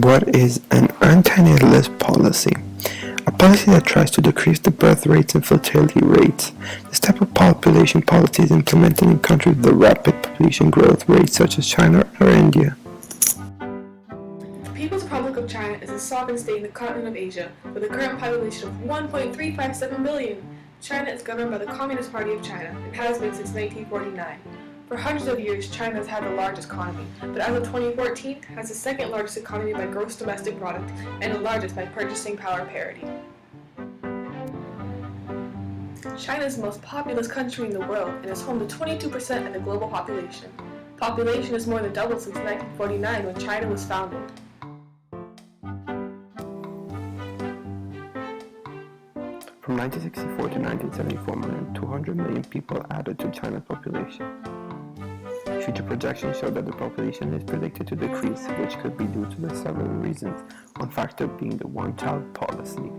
What is an anti-natalist policy? A policy that tries to decrease the birth rates and fertility rates. This type of population policy is implemented in countries with rapid population growth rates such as China or India. The People's Republic of China is a sovereign state in the continent of Asia with a current population of 1.357 billion. China is governed by the Communist Party of China and has been since 1949. For hundreds of years, China has had the largest economy, but as of 2014, has the second largest economy by gross domestic product and the largest by purchasing power parity. China is the most populous country in the world and is home to 22% of the global population. Population has more than doubled since 1949 when China was founded. From 1964 to 1974, more than 200 million people added to China's population. Future projections show that the population is predicted to decrease, which could be due to the several reasons, one factor being the one-child policy.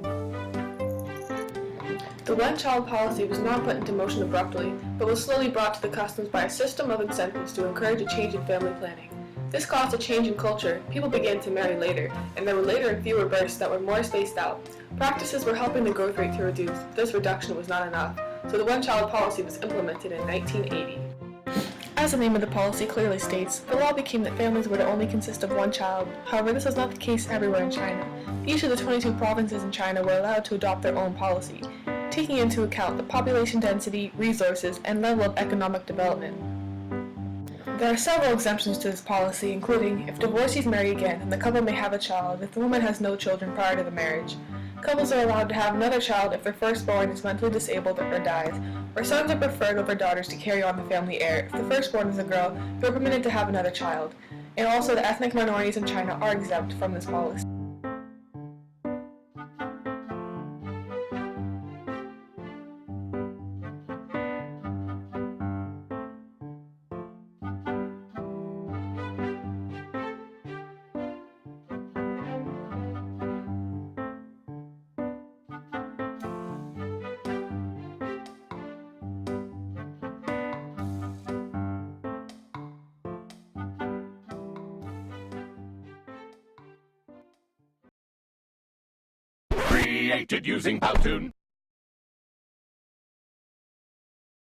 The one-child policy was not put into motion abruptly, but was slowly brought to the customs by a system of incentives to encourage a change in family planning. This caused a change in culture. People began to marry later, and there were later and fewer births that were more spaced out. Practices were helping the growth rate to reduce, but this reduction was not enough, so the one-child policy was implemented in 1980. As the name of the policy clearly states, the law became that families were to only consist of one child. However, this was not the case everywhere in China. Each of the 22 provinces in China were allowed to adopt their own policy, taking into account the population density, resources, and level of economic development. There are several exemptions to this policy, including if divorcees marry again, then the couple may have a child if the woman has no children prior to the marriage. Couples are allowed to have another child if their firstborn is mentally disabled or dies, or sons are preferred over daughters to carry on the family heir. If the firstborn is a girl, they are permitted to have another child. And also, the ethnic minorities in China are exempt from this policy. Created using Powtoon.